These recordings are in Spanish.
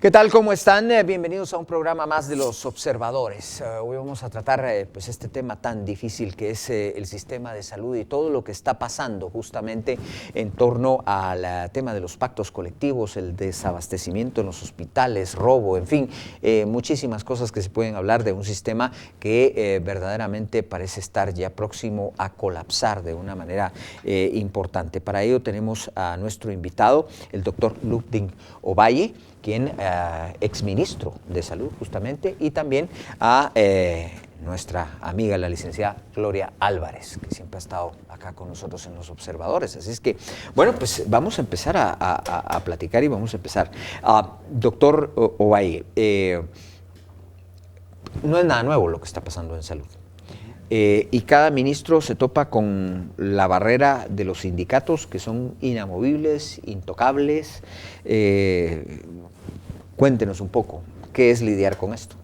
¿Qué tal? ¿Cómo están? Bienvenidos a un programa más de Los Observadores. Hoy vamos a tratar pues este tema tan difícil que es el sistema de salud y todo lo que está pasando justamente en torno al tema de los pactos colectivos, el desabastecimiento en los hospitales, robo, en fin, muchísimas cosas que se pueden hablar de un sistema que verdaderamente parece estar ya próximo a colapsar de una manera importante. Para ello tenemos a nuestro invitado, el doctor Ludwig Ovalle, quien exministro de Salud justamente, y también a nuestra amiga la licenciada Gloria Álvarez, que siempre ha estado acá con nosotros en Los Observadores. Así es que, bueno, pues vamos a empezar a platicar y vamos a empezar. Doctor Ovalle, no es nada nuevo lo que está pasando en salud. Y cada ministro se topa con la barrera de los sindicatos que son inamovibles, intocables. Cuéntenos un poco, ¿qué es lidiar con esto?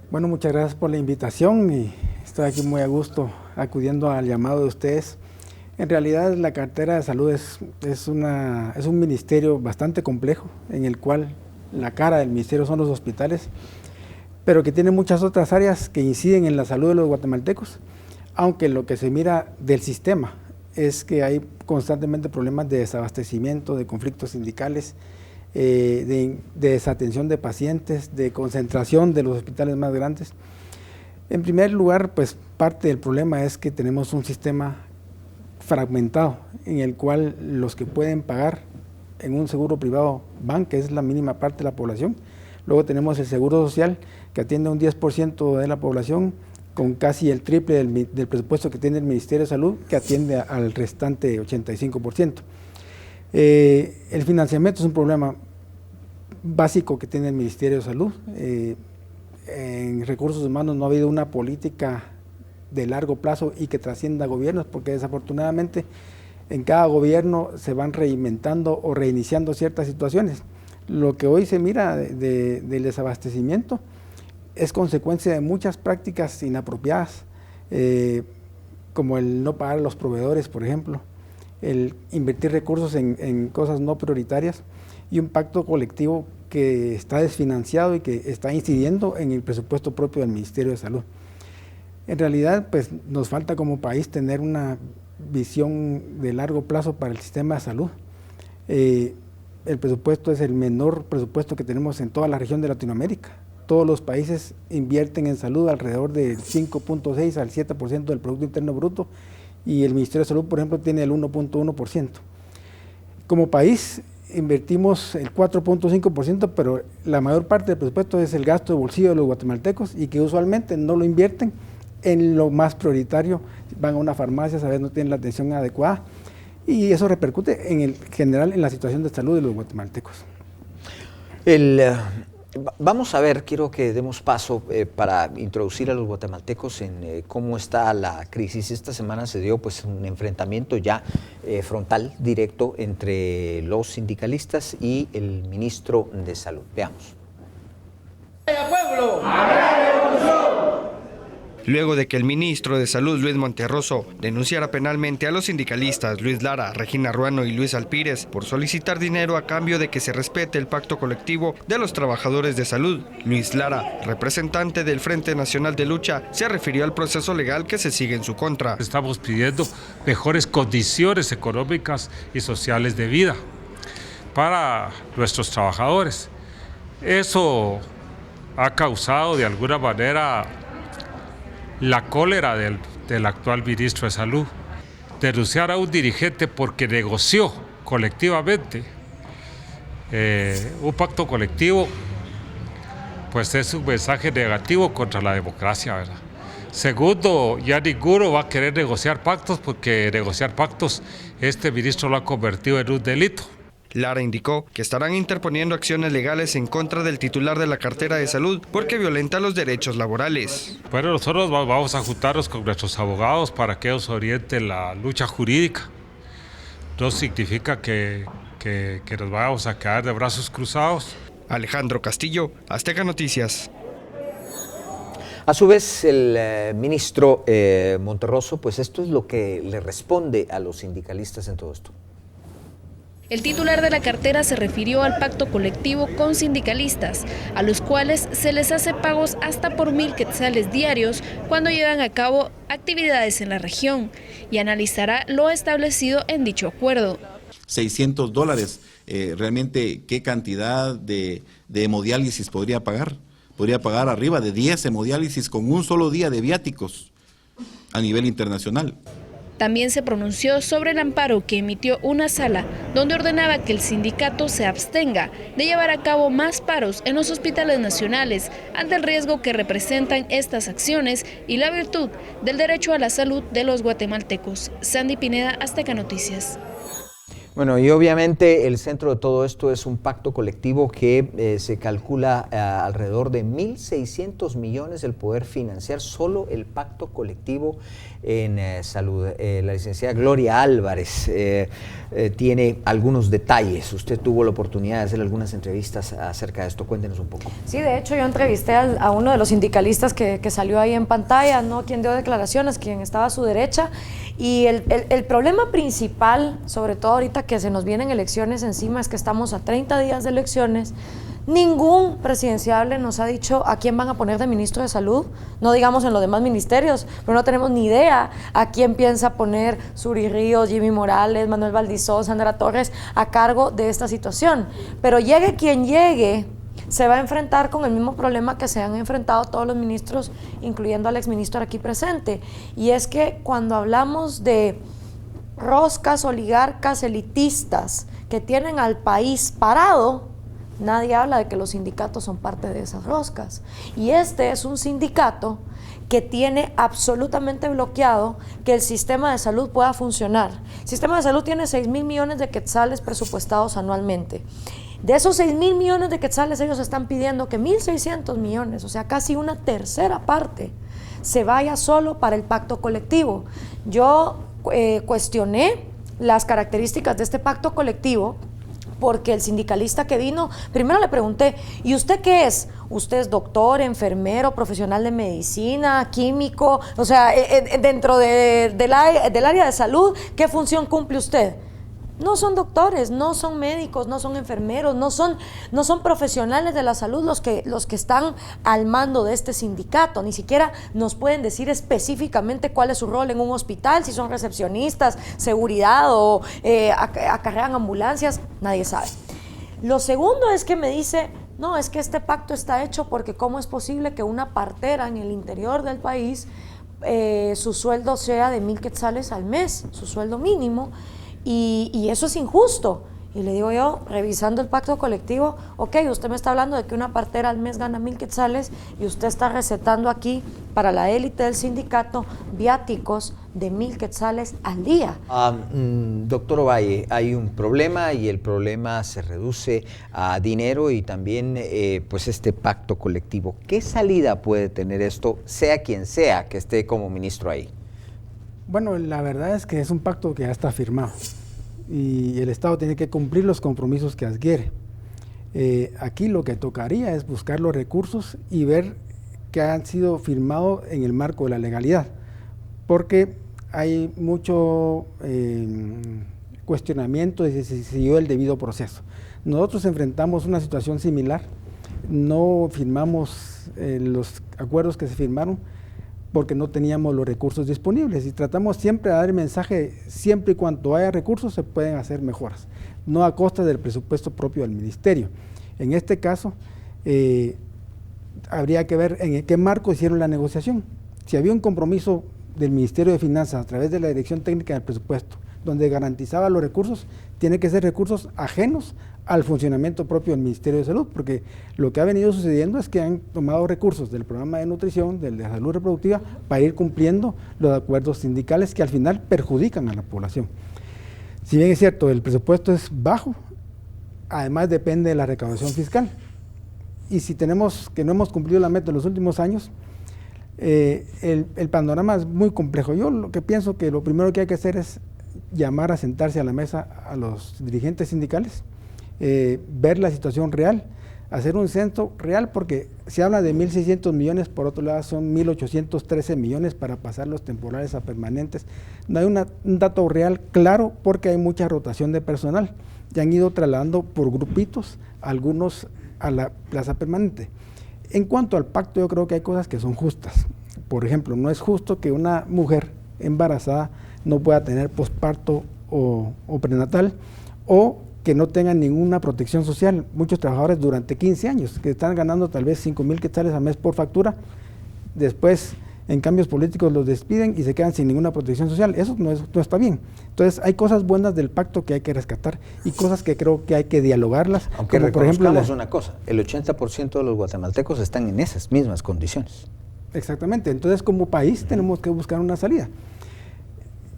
Bueno, muchas gracias por la invitación y estoy aquí muy a gusto acudiendo al llamado de ustedes. En realidad la cartera de salud es un ministerio bastante complejo, en el cual la cara del ministerio son los hospitales, pero que tiene muchas otras áreas que inciden en la salud de los guatemaltecos, aunque lo que se mira del sistema es que hay constantemente problemas de desabastecimiento, de conflictos sindicales, de desatención de pacientes, de concentración de los hospitales más grandes. En primer lugar, pues parte del problema es que tenemos un sistema fragmentado en el cual los que pueden pagar en un seguro privado van, que es la mínima parte de la población. Luego tenemos el seguro social, que atiende a un 10% de la población, con casi el triple del presupuesto que tiene el Ministerio de Salud, que atiende al restante 85%. El financiamiento es un problema básico que tiene el Ministerio de Salud. En recursos humanos no ha habido una política de largo plazo y que trascienda gobiernos, porque desafortunadamente en cada gobierno se van reinventando o reiniciando ciertas situaciones. Lo que hoy se mira del desabastecimiento es consecuencia de muchas prácticas inapropiadas, como el no pagar a los proveedores, por ejemplo, el invertir recursos en cosas no prioritarias y un pacto colectivo que está desfinanciado y que está incidiendo en el presupuesto propio del Ministerio de Salud. En realidad, pues nos falta como país tener una visión de largo plazo para el sistema de salud. El presupuesto es el menor presupuesto que tenemos en toda la región de Latinoamérica. Todos los países invierten en salud alrededor del 5.6 al 7% del Producto Interno Bruto, y el Ministerio de Salud, por ejemplo, tiene el 1.1%. Como país invertimos el 4.5%, pero la mayor parte del presupuesto es el gasto de bolsillo de los guatemaltecos y que usualmente no lo invierten en lo más prioritario. Van a una farmacia, a veces no tienen la atención adecuada, y eso repercute en general en la situación de salud de los guatemaltecos. Vamos a ver, quiero que demos paso para introducir a los guatemaltecos en cómo está la crisis. Esta semana se dio pues un enfrentamiento ya frontal, directo, entre los sindicalistas y el ministro de Salud. Veamos. ¡Pueblo! Luego de que el ministro de Salud, Luis Monterroso, denunciara penalmente a los sindicalistas Luis Lara, Regina Ruano y Luis Alpírez por solicitar dinero a cambio de que se respete el pacto colectivo de los trabajadores de salud, Luis Lara, representante del Frente Nacional de Lucha, se refirió al proceso legal que se sigue en su contra. Estamos pidiendo mejores condiciones económicas y sociales de vida para nuestros trabajadores. Eso ha causado de alguna manera la cólera del actual ministro de Salud. Denunciar a un dirigente porque negoció colectivamente un pacto colectivo, pues es un mensaje negativo contra la democracia, ¿verdad? Segundo, ya ninguno va a querer negociar pactos, porque negociar pactos este ministro lo ha convertido en un delito. Lara indicó que estarán interponiendo acciones legales en contra del titular de la cartera de salud porque violenta los derechos laborales. Bueno, nosotros vamos a juntarnos con nuestros abogados para que ellos orienten la lucha jurídica. No significa que nos vayamos a quedar de brazos cruzados. Alejandro Castillo, Azteca Noticias. A su vez, el ministro Monterroso, pues esto es lo que le responde a los sindicalistas en todo esto. El titular de la cartera se refirió al pacto colectivo con sindicalistas, a los cuales se les hace pagos hasta por 1.000 quetzales diarios cuando llevan a cabo actividades en la región, y analizará lo establecido en dicho acuerdo. $600, realmente qué cantidad de hemodiálisis podría pagar. Podría pagar arriba de 10 hemodiálisis con un solo día de viáticos a nivel internacional. También se pronunció sobre el amparo que emitió una sala donde ordenaba que el sindicato se abstenga de llevar a cabo más paros en los hospitales nacionales ante el riesgo que representan estas acciones y la virtud del derecho a la salud de los guatemaltecos. Sandy Pineda, Azteca Noticias. Bueno, y obviamente el centro de todo esto es un pacto colectivo que se calcula alrededor de 1.600 millones el poder financiar solo el pacto colectivo en salud. La licenciada Gloria Álvarez tiene algunos detalles. Usted tuvo la oportunidad de hacer algunas entrevistas acerca de esto. Cuéntenos un poco. Sí, de hecho yo entrevisté a uno de los sindicalistas que salió ahí en pantalla, ¿no? Quien dio declaraciones, quien estaba a su derecha. Y el problema principal, sobre todo ahorita que se nos vienen elecciones encima, es que estamos a 30 días de elecciones. Ningún presidenciable nos ha dicho a quién van a poner de ministro de salud, no digamos en los demás ministerios, pero no tenemos ni idea a quién piensa poner Suri Ríos, Jimmy Morales, Manuel Valdizó, Sandra Torres a cargo de esta situación. Pero llegue quien llegue, se va a enfrentar con el mismo problema que se han enfrentado todos los ministros, incluyendo al exministro aquí presente, y es que cuando hablamos de roscas oligarcas elitistas que tienen al país parado, nadie habla de que los sindicatos son parte de esas roscas. Y este es un sindicato que tiene absolutamente bloqueado que el sistema de salud pueda funcionar. El sistema de salud tiene 6.000 millones de quetzales presupuestados anualmente. De esos 6.000 millones de quetzales, ellos están pidiendo que 1.600 millones, o sea, casi una tercera parte, se vaya solo para el pacto colectivo. Yo cuestioné las características de este pacto colectivo porque el sindicalista que vino, primero le pregunté, ¿y usted qué es? ¿Usted es doctor, enfermero, profesional de medicina, químico? O sea, dentro del área de salud, ¿qué función cumple usted? No son doctores, no son médicos, no son enfermeros, no son profesionales de la salud los que están al mando de este sindicato. Ni siquiera nos pueden decir específicamente cuál es su rol en un hospital, si son recepcionistas, seguridad o acarrean ambulancias, nadie sabe. Lo segundo es que me dice, no, es que este pacto está hecho porque cómo es posible que una partera en el interior del país, su sueldo sea de 1.000 quetzales al mes, su sueldo mínimo, y eso es injusto. Y le digo yo, revisando el pacto colectivo, ok, usted me está hablando de que una partera al mes gana 1.000 quetzales y usted está recetando aquí para la élite del sindicato viáticos de 1.000 quetzales al día. Doctor Ovalle, hay un problema y el problema se reduce a dinero y también pues este pacto colectivo. ¿Qué salida puede tener esto, sea quien sea que esté como ministro ahí? Bueno, la verdad es que es un pacto que ya está firmado y el Estado tiene que cumplir los compromisos que adquiere. Aquí lo que tocaría es buscar los recursos y ver que han sido firmados en el marco de la legalidad, porque hay mucho cuestionamiento de si se siguió el debido proceso. Nosotros enfrentamos una situación similar, no firmamos los acuerdos que se firmaron, porque no teníamos los recursos disponibles y tratamos siempre de dar el mensaje, siempre y cuando haya recursos se pueden hacer mejoras, no a costa del presupuesto propio del ministerio. En este caso, habría que ver en qué marco hicieron la negociación. Si había un compromiso del Ministerio de Finanzas a través de la Dirección Técnica del Presupuesto, donde garantizaba los recursos, tiene que ser recursos ajenos al funcionamiento propio del Ministerio de Salud, porque lo que ha venido sucediendo es que han tomado recursos del programa de nutrición, del de salud reproductiva, para ir cumpliendo los acuerdos sindicales que al final perjudican a la población. Si bien es cierto, el presupuesto es bajo, además depende de la recaudación fiscal. Y si tenemos que no hemos cumplido la meta en los últimos años, el panorama es muy complejo. Yo lo que pienso que lo primero que hay que hacer es llamar a sentarse a la mesa a los dirigentes sindicales, ver la situación real, hacer un censo real, porque se habla de 1.600 millones, por otro lado son 1.813 millones para pasar los temporales a permanentes. No hay un dato real claro porque hay mucha rotación de personal. y han ido trasladando por grupitos algunos a la plaza permanente. En cuanto al pacto, yo creo que hay cosas que son justas. Por ejemplo, no es justo que una mujer embarazada no pueda tener posparto o prenatal, o que no tengan ninguna protección social. Muchos trabajadores durante 15 años, que están ganando tal vez 5,000 quetzales al mes por factura, después en cambios políticos los despiden y se quedan sin ninguna protección social. Eso no está bien. Entonces hay cosas buenas del pacto que hay que rescatar y cosas que creo que hay que dialogarlas. Aunque como por ejemplo una cosa, el 80% de los guatemaltecos están en esas mismas condiciones. Exactamente, entonces como país tenemos que buscar una salida.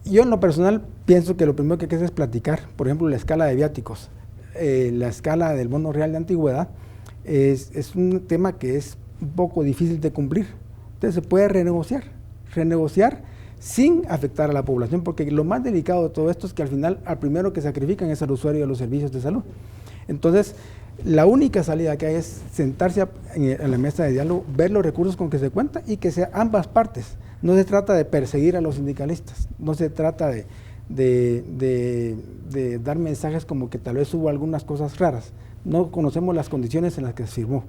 Yo en lo personal pienso que lo primero que hay que hacer es platicar, por ejemplo, la escala de viáticos, la escala del bono real de antigüedad, es un tema que es un poco difícil de cumplir. Entonces se puede renegociar sin afectar a la población, porque lo más delicado de todo esto es que al final, al primero que sacrifican es al usuario de los servicios de salud. Entonces, la única salida que hay es sentarse en la mesa de diálogo, ver los recursos con que se cuenta y que sea ambas partes. No se trata de perseguir a los sindicalistas, no se trata de dar mensajes como que tal vez hubo algunas cosas raras. No conocemos las condiciones en las que se firmó.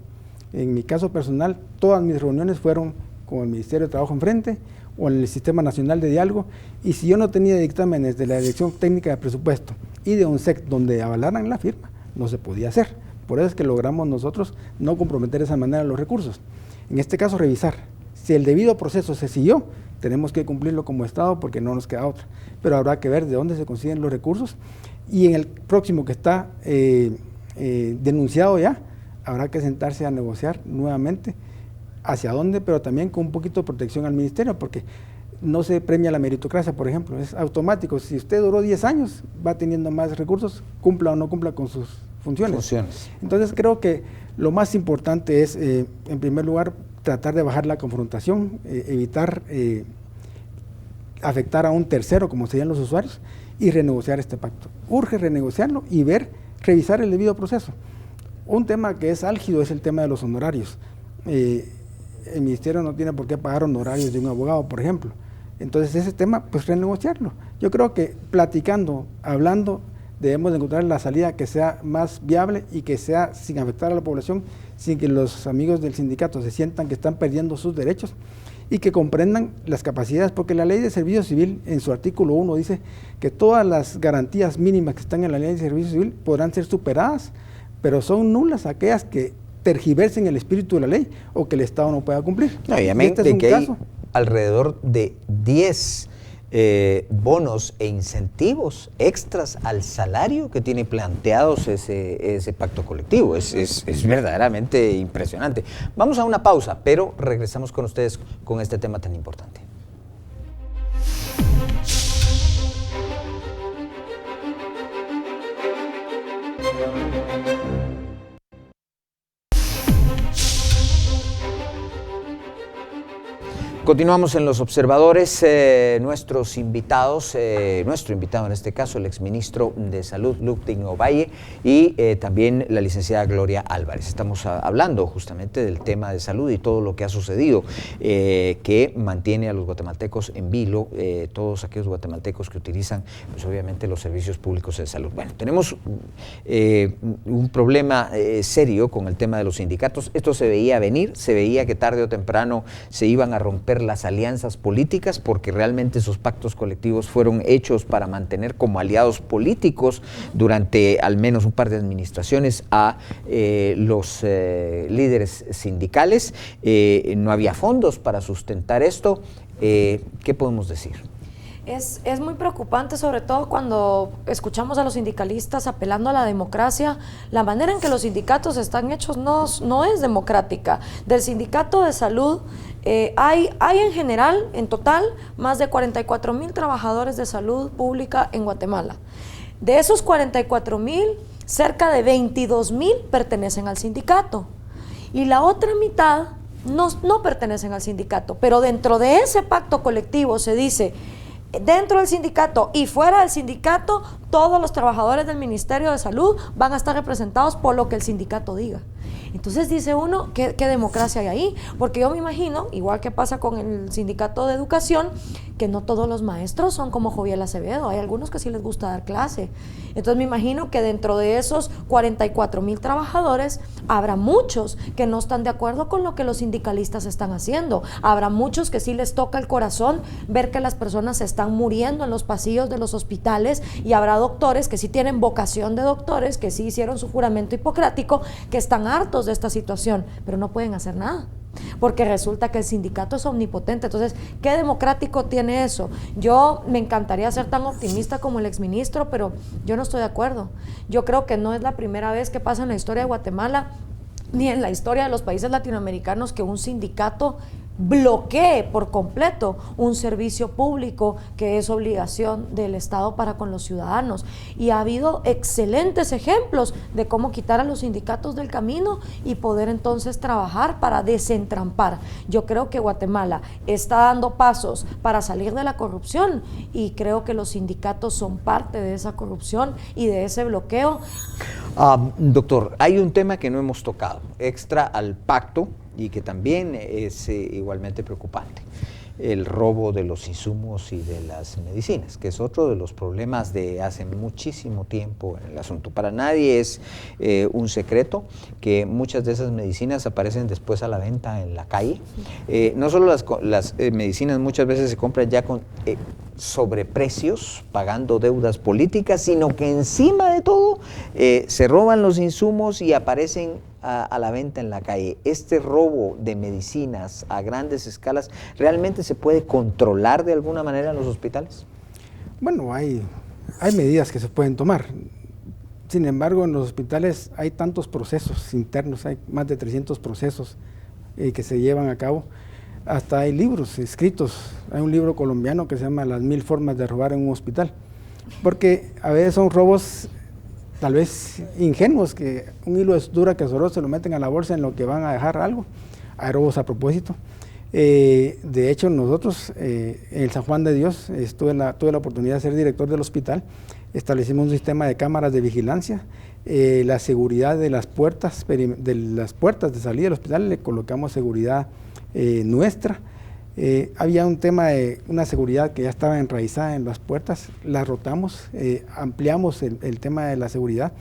En mi caso personal, todas mis reuniones fueron con el Ministerio de Trabajo enfrente o en el Sistema Nacional de Diálogo, y si yo no tenía dictámenes de la Dirección Técnica de Presupuesto y de UNSEC donde avalaran la firma, no se podía hacer. Por eso es que logramos nosotros no comprometer de esa manera los recursos. En este caso, revisar. Si el debido proceso se siguió, tenemos que cumplirlo como Estado porque no nos queda otra. Pero habrá que ver de dónde se consiguen los recursos, y en el próximo que está denunciado ya, habrá que sentarse a negociar nuevamente hacia dónde, pero también con un poquito de protección al ministerio, porque no se premia la meritocracia, por ejemplo, es automático. Si usted duró 10 años, va teniendo más recursos, cumpla o no cumpla con sus funciones. Entonces creo que lo más importante es, en primer lugar, tratar de bajar la confrontación, evitar afectar a un tercero, como serían los usuarios, y renegociar este pacto. Urge renegociarlo y revisar el debido proceso. Un tema que es álgido es el tema de los honorarios. El ministerio no tiene por qué pagar honorarios de un abogado, por ejemplo. Entonces ese tema, pues renegociarlo. Yo creo que platicando, hablando, debemos de encontrar la salida que sea más viable y que sea sin afectar a la población, sin que los amigos del sindicato se sientan que están perdiendo sus derechos, y que comprendan las capacidades, porque la ley de servicio civil en su artículo 1 dice que todas las garantías mínimas que están en la ley de servicio civil podrán ser superadas, pero son nulas aquellas que tergiversen el espíritu de la ley o que el Estado no pueda cumplir. Obviamente es que hay alrededor de 10 bonos e incentivos extras al salario que tiene planteados ese pacto colectivo. Es verdaderamente impresionante. Vamos a una pausa, pero regresamos con ustedes con este tema tan importante. Continuamos en Los Observadores. Nuestros invitados, nuestro invitado en este caso, el exministro de Salud, Ludwig Ovalle, y también la licenciada Gloria Álvarez. Estamos hablando justamente del tema de salud y todo lo que ha sucedido, que mantiene a los guatemaltecos en vilo, todos aquellos guatemaltecos que utilizan, pues obviamente, los servicios públicos de salud. Bueno, tenemos un problema serio con el tema de los sindicatos. Esto se veía venir, se veía que tarde o temprano se iban a romper las alianzas políticas, porque realmente esos pactos colectivos fueron hechos para mantener como aliados políticos durante al menos un par de administraciones a los líderes sindicales. No había fondos para sustentar esto. ¿Qué podemos decir? Es muy preocupante, sobre todo cuando escuchamos a los sindicalistas apelando a la democracia. La manera en que los sindicatos están hechos no es democrática. Del sindicato de salud hay en general, en total, más de 44,000 trabajadores de salud pública en Guatemala. De esos 44,000, cerca de 22,000 pertenecen al sindicato, y la otra mitad no pertenecen al sindicato. Pero dentro de ese pacto colectivo se dice: dentro del sindicato y fuera del sindicato, todos los trabajadores del Ministerio de Salud van a estar representados por lo que el sindicato diga. Entonces dice uno, ¿qué democracia hay ahí? Porque yo me imagino, igual que pasa con el sindicato de educación, que no todos los maestros son como Joviel Acevedo, hay algunos que sí les gusta dar clase. Entonces me imagino que dentro de esos 44,000 trabajadores habrá muchos que no están de acuerdo con lo que los sindicalistas están haciendo. Habrá muchos que sí les toca el corazón ver que las personas se están muriendo en los pasillos de los hospitales, y habrá doctores que sí tienen vocación de doctores, que sí hicieron su juramento hipocrático, que están hartos de esta situación, pero no pueden hacer nada, porque resulta que el sindicato es omnipotente. Entonces, ¿qué democrático tiene eso? Yo me encantaría ser tan optimista como el exministro, pero yo no estoy de acuerdo. Yo creo que no es la primera vez que pasa en la historia de Guatemala, ni en la historia de los países latinoamericanos, que un sindicato bloquee por completo un servicio público que es obligación del Estado para con los ciudadanos. Y ha habido excelentes ejemplos de cómo quitar a los sindicatos del camino y poder entonces trabajar para desentrampar. Yo creo que Guatemala está dando pasos para salir de la corrupción, y creo que los sindicatos son parte de esa corrupción y de ese bloqueo. Doctor, hay un tema que no hemos tocado, extra al pacto, y que también es igualmente preocupante: el robo de los insumos y de las medicinas, que es otro de los problemas de hace muchísimo tiempo en el asunto. Para nadie es un secreto que muchas de esas medicinas aparecen después a la venta en la calle. No solo las medicinas muchas veces se compran ya con sobreprecios, pagando deudas políticas, sino que encima de todo se roban los insumos y aparecen a la venta en la calle. Este robo de medicinas a grandes escalas, ¿realmente se puede controlar de alguna manera en los hospitales? Bueno, hay medidas que se pueden tomar. Sin embargo, en los hospitales hay tantos procesos internos, hay más de 300 procesos que se llevan a cabo. Hasta hay libros escritos. Hay un libro colombiano que se llama Las 1000 formas de robar en un hospital. Porque a veces son robos tal vez ingenuos, que un hilo es dura que solo se lo meten a la bolsa en lo que van a dejar algo. Hay robos a propósito. De hecho, nosotros en el San Juan de Dios tuve la oportunidad de ser director del hospital. Establecimos un sistema de cámaras de vigilancia. La seguridad de las puertas de salida del hospital, le colocamos seguridad nuestra. Había un tema de una seguridad que ya estaba enraizada en las puertas, la rotamos, ampliamos el tema de la seguridad,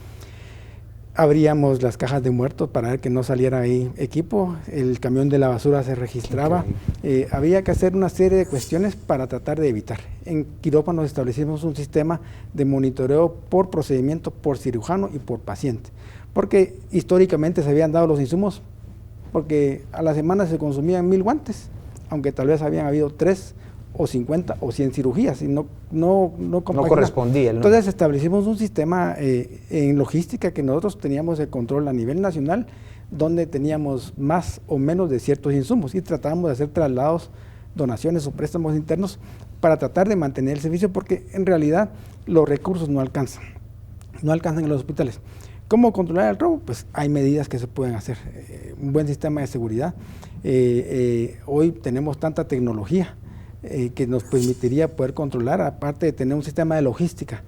abríamos las cajas de muertos para ver que no saliera ahí equipo, el camión de la basura se registraba, había que hacer una serie de cuestiones para tratar de evitar. En quirófanos establecimos un sistema de monitoreo por procedimiento, por cirujano y por paciente, porque históricamente se habían dado los insumos, porque a la semana se consumían 1000 guantes, aunque tal vez habían habido 3 o 50 o 100 cirugías, y no correspondía. Entonces establecimos un sistema en logística, que nosotros teníamos el control a nivel nacional, donde teníamos más o menos de ciertos insumos, y tratábamos de hacer traslados, donaciones o préstamos internos para tratar de mantener el servicio, porque en realidad los recursos no alcanzan en los hospitales. ¿Cómo controlar el robo? Pues hay medidas que se pueden hacer. Un buen sistema de seguridad. Hoy tenemos tanta tecnología que nos permitiría poder controlar, aparte de tener un sistema de logística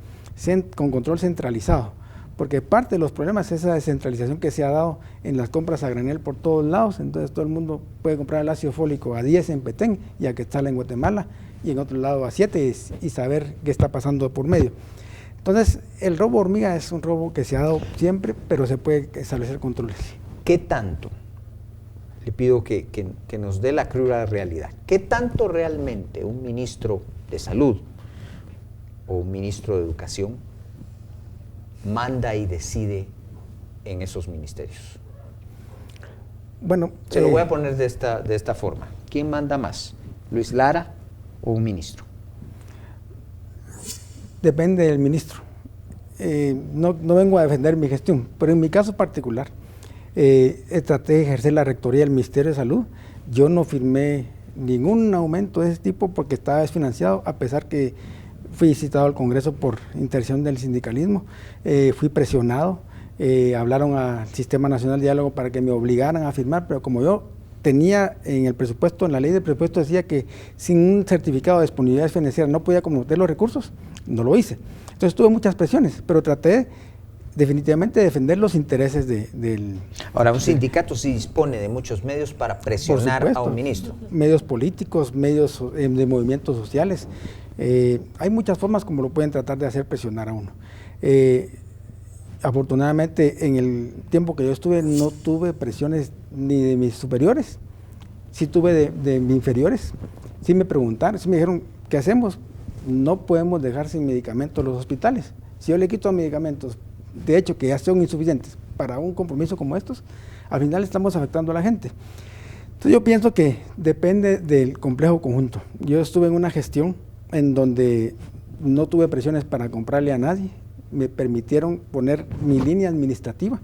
con control centralizado, porque parte de los problemas es esa descentralización que se ha dado en las compras a granel por todos lados. Entonces todo el mundo puede comprar el ácido fólico a 10 en Petén y a Quetzal en Guatemala, y en otro lado a 7, y saber qué está pasando por medio. Entonces, el robo hormiga es un robo que se ha dado siempre, pero se puede establecer controles. ¿Qué tanto? Le pido que nos dé la cruda realidad. ¿Qué tanto realmente un ministro de Salud o un ministro de Educación manda y decide en esos ministerios? Bueno, se lo voy a poner de esta forma. ¿Quién manda más? ¿Luis Lara o un ministro? Depende del ministro. No vengo a defender mi gestión, pero en mi caso particular, traté de ejercer la rectoría del Ministerio de Salud. Yo no firmé ningún aumento de ese tipo porque estaba desfinanciado, a pesar que fui citado al Congreso por intercesión del sindicalismo. Fui presionado, hablaron al Sistema Nacional de Diálogo para que me obligaran a firmar, pero como yo tenía en el presupuesto, en la ley de presupuesto decía que sin un certificado de disponibilidad financiera no podía comprometer los recursos, no lo hice. Entonces tuve muchas presiones, pero traté definitivamente defender los intereses del... Ahora, un sindicato sí dispone de muchos medios para presionar a un ministro. Medios políticos, medios de movimientos sociales. Hay muchas formas como lo pueden tratar de hacer presionar a uno. Afortunadamente, en el tiempo que yo estuve, no tuve presiones ni de mis superiores, sí tuve de mis inferiores. Sí me preguntaron, sí me dijeron, ¿qué hacemos? No podemos dejar sin medicamentos los hospitales. Si yo le quito medicamentos, de hecho que ya son insuficientes para un compromiso como estos, al final estamos afectando a la gente. Entonces yo pienso que depende del complejo conjunto. Yo estuve en una gestión en donde no tuve presiones para comprarle a nadie, me permitieron poner mi línea administrativa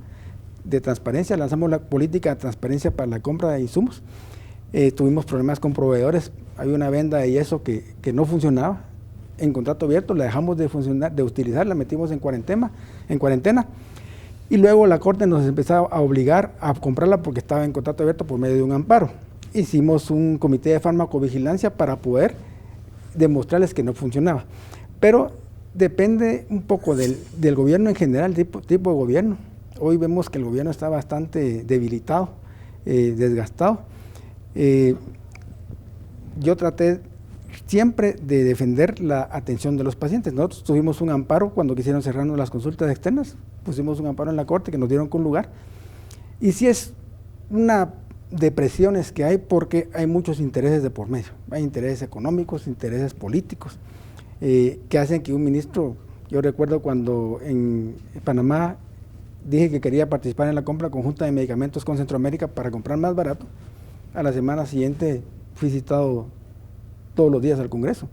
de transparencia, lanzamos la política de transparencia para la compra de insumos, tuvimos problemas con proveedores, había una venda de yeso que no funcionaba, en contrato abierto, la dejamos de funcionar, de utilizar, la metimos en cuarentena, y luego la Corte nos empezó a obligar a comprarla porque estaba en contrato abierto por medio de un amparo. Hicimos un comité de farmacovigilancia para poder demostrarles que no funcionaba. Pero depende un poco del gobierno en general, tipo de gobierno. Hoy vemos que el gobierno está bastante debilitado, desgastado. Yo traté siempre de defender la atención de los pacientes. Nosotros tuvimos un amparo cuando quisieron cerrarnos las consultas externas, pusimos un amparo en la Corte que nos dieron con lugar. Y sí es una de presiones que hay porque hay muchos intereses de por medio. Hay intereses económicos, intereses políticos, que hacen que un ministro, yo recuerdo cuando en Panamá dije que quería participar en la compra conjunta de medicamentos con Centroamérica para comprar más barato, a la semana siguiente fui citado todos los días al Congreso,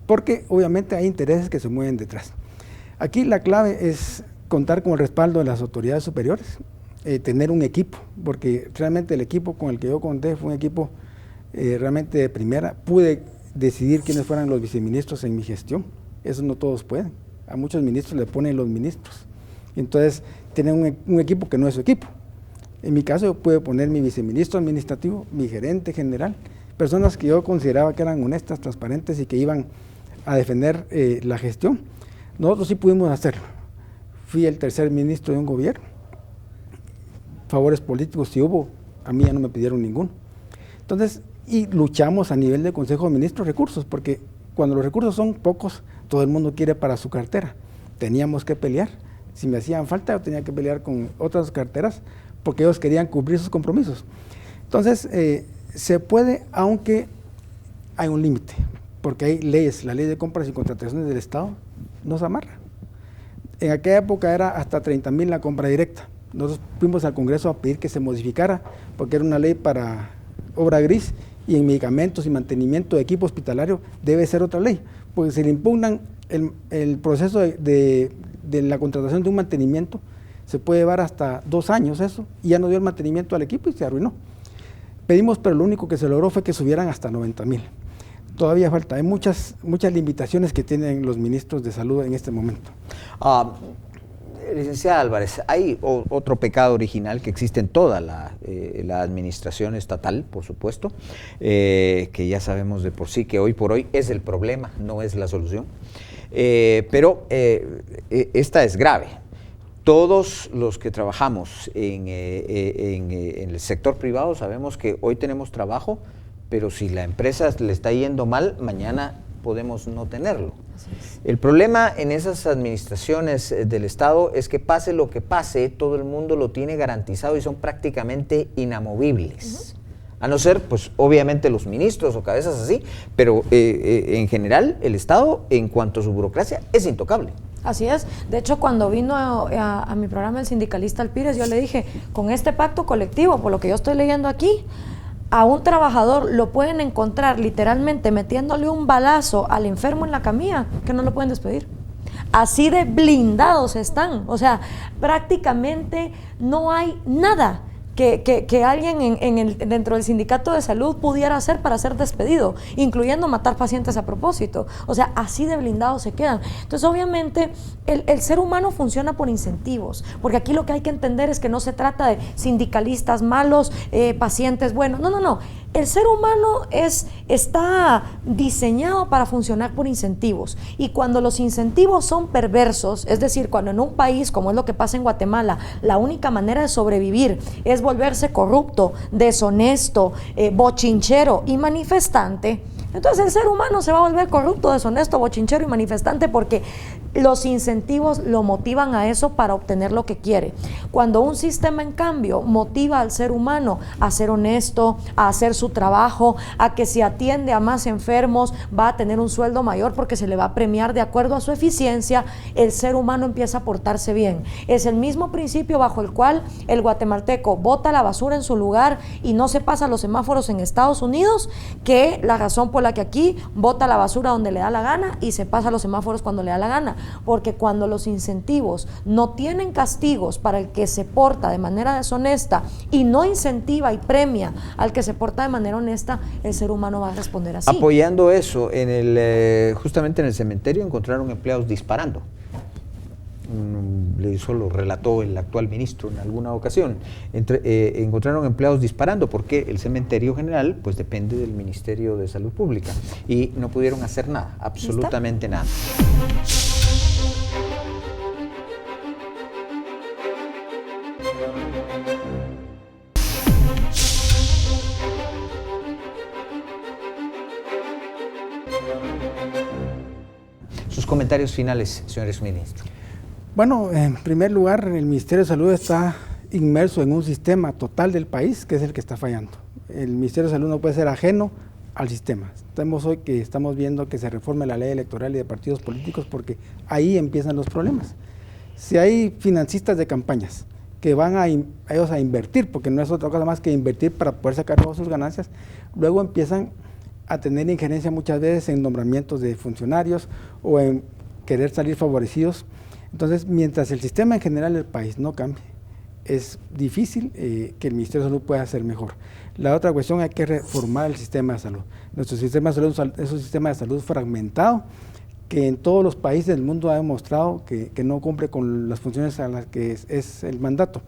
porque obviamente hay intereses que se mueven detrás. Aquí la clave es contar con el respaldo de las autoridades superiores, tener un equipo, porque realmente el equipo con el que yo conté fue un equipo realmente de primera. Pude decidir quiénes fueran los viceministros en mi gestión, eso no todos pueden, a muchos ministros le ponen los ministros, entonces tienen un equipo que no es su equipo. En mi caso yo pude poner mi viceministro administrativo, mi gerente general, personas que yo consideraba que eran honestas, transparentes y que iban a defender la gestión. Nosotros sí pudimos hacerlo. Fui el tercer ministro de un gobierno. Favores políticos si hubo, a mí ya no me pidieron ninguno. Entonces, y luchamos a nivel de Consejo de Ministros recursos, porque cuando los recursos son pocos, todo el mundo quiere para su cartera. Teníamos que pelear. Si me hacían falta, yo tenía que pelear con otras carteras, porque ellos querían cumplir sus compromisos. Entonces, se puede, aunque hay un límite, porque hay leyes, la ley de compras y contrataciones del Estado nos amarra. En aquella época era hasta 30,000 la compra directa. Nosotros fuimos al Congreso a pedir que se modificara, porque era una ley para obra gris, y en medicamentos y mantenimiento de equipo hospitalario debe ser otra ley, porque si le impugnan el proceso de la contratación de un mantenimiento, se puede llevar hasta 2 años eso, y ya no dio el mantenimiento al equipo y se arruinó. Pedimos, pero lo único que se logró fue que subieran hasta 90,000. Todavía falta, hay muchas limitaciones que tienen los ministros de salud en este momento. Licenciada Álvarez, hay otro pecado original que existe en toda la administración estatal, por supuesto, que ya sabemos de por sí que hoy por hoy es el problema, no es la solución, pero esta es grave. Todos los que trabajamos en el sector privado sabemos que hoy tenemos trabajo, pero si la empresa le está yendo mal, mañana podemos no tenerlo. El problema en esas administraciones del Estado es que pase lo que pase, todo el mundo lo tiene garantizado y son prácticamente inamovibles. A no ser, pues, obviamente los ministros o cabezas así, pero en general el Estado, en cuanto a su burocracia, es intocable. Así es. De hecho, cuando vino a mi programa el sindicalista Alpírez, yo le dije, con este pacto colectivo, por lo que yo estoy leyendo aquí, a un trabajador lo pueden encontrar literalmente metiéndole un balazo al enfermo en la camilla, que no lo pueden despedir. Así de blindados están. O sea, prácticamente no hay nada que alguien dentro del sindicato de salud pudiera hacer para ser despedido, incluyendo matar pacientes a propósito. O sea, así de blindados se quedan. Entonces, obviamente, el ser humano funciona por incentivos, porque aquí lo que hay que entender es que no se trata de sindicalistas malos, pacientes buenos. No. el ser humano está diseñado para funcionar por incentivos, y cuando los incentivos son perversos, es decir, cuando en un país, como es lo que pasa en Guatemala, la única manera de sobrevivir es volverse corrupto, deshonesto, bochinchero y manifestante, entonces el ser humano se va a volver corrupto, deshonesto, bochinchero y manifestante, porque los incentivos lo motivan a eso para obtener lo que quiere. Cuando un sistema, en cambio, motiva al ser humano a ser honesto, a hacer su trabajo, a que si atiende a más enfermos va a tener un sueldo mayor porque se le va a premiar de acuerdo a su eficiencia, el ser humano empieza a portarse bien. Es el mismo principio bajo el cual el guatemalteco bota la basura en su lugar y no se pasa los semáforos en Estados Unidos, que la razón por la que aquí bota la basura donde le da la gana y se pasa los semáforos cuando le da la gana, porque cuando los incentivos no tienen castigos para el que se porta de manera deshonesta y no incentiva y premia al que se porta de manera honesta, el ser humano va a responder así. Apoyando eso, justamente en el cementerio encontraron empleados disparando. Eso lo relató el actual ministro en alguna ocasión. Encontraron empleados disparando porque el cementerio general pues depende del Ministerio de Salud Pública y no pudieron hacer nada, absolutamente nada. Sus comentarios finales, señores ministros. Bueno, en primer lugar, el Ministerio de Salud está inmerso en un sistema total del país que es el que está fallando. El Ministerio de Salud no puede ser ajeno al sistema. Estamos viendo que se reforme la ley electoral y de partidos políticos porque ahí empiezan los problemas. Si hay financistas de campañas que van a ellos a invertir, porque no es otra cosa más que invertir para poder sacar todas sus ganancias, luego empiezan a tener injerencia muchas veces en nombramientos de funcionarios o en querer salir favorecidos. Entonces, mientras el sistema en general del país no cambie, es difícil que el Ministerio de Salud pueda hacer mejor. La otra cuestión, hay que reformar el sistema de salud. Nuestro sistema de salud es un sistema de salud fragmentado, que en todos los países del mundo ha demostrado que no cumple con las funciones a las que es el mandato.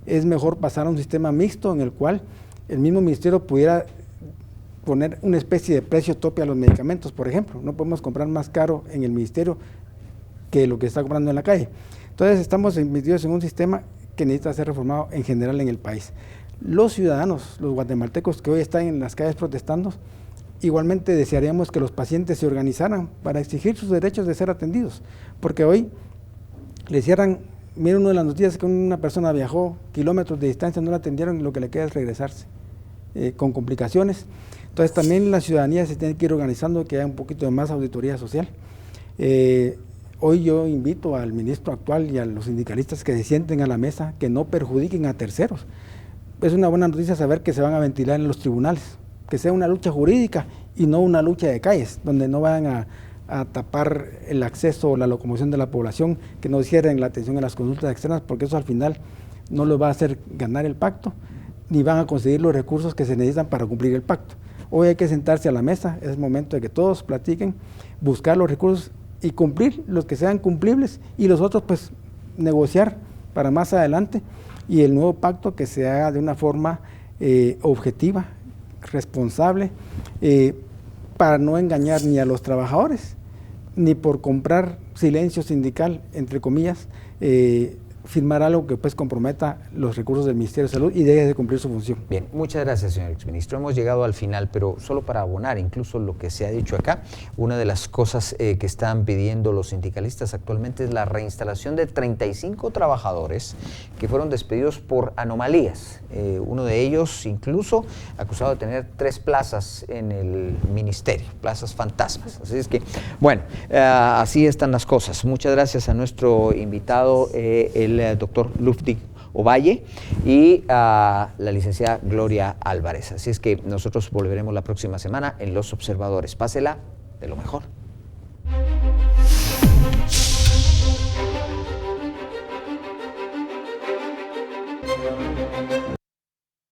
Es mejor pasar a un sistema mixto en el cual el mismo ministerio pudiera poner una especie de precio tope a los medicamentos, por ejemplo. No podemos comprar más caro en el ministerio que lo que está comprando en la calle. Entonces estamos metidos en un sistema que necesita ser reformado en general en el país. Los ciudadanos, los guatemaltecos que hoy están en las calles protestando, igualmente desearíamos que los pacientes se organizaran para exigir sus derechos de ser atendidos, porque hoy le cierran, miren una de las noticias que una persona viajó kilómetros de distancia, no la atendieron y lo que le queda es regresarse, con complicaciones. Entonces también la ciudadanía se tiene que ir organizando, que haya un poquito de más auditoría social. Hoy yo invito al ministro actual y a los sindicalistas que se sienten a la mesa, que no perjudiquen a terceros. Es una buena noticia saber que se van a ventilar en los tribunales, que sea una lucha jurídica y no una lucha de calles, donde no vayan a tapar el acceso o la locomoción de la población, que no cierren la atención a las consultas externas, porque eso al final no les va a hacer ganar el pacto, ni van a conseguir los recursos que se necesitan para cumplir el pacto. Hoy hay que sentarse a la mesa, es momento de que todos platiquen, buscar los recursos y cumplir los que sean cumplibles y los otros pues negociar para más adelante, y el nuevo pacto que se haga de una forma objetiva, responsable, para no engañar ni a los trabajadores, ni por comprar silencio sindical, entre comillas, firmar algo que pues comprometa los recursos del Ministerio de Salud y deje de cumplir su función. Bien, muchas gracias, señor exministro. Hemos llegado al final, pero solo para abonar incluso lo que se ha dicho acá, una de las cosas que están pidiendo los sindicalistas actualmente es la reinstalación de 35 trabajadores que fueron despedidos por anomalías. Uno de ellos incluso acusado de tener 3 plazas en el ministerio, plazas fantasmas. Así es que, bueno, así están las cosas. Muchas gracias a nuestro invitado, el doctor Ludwig Ovalle, y a la licenciada Gloria Álvarez. Así es que nosotros volveremos la próxima semana en Los Observadores. Pásela de lo mejor.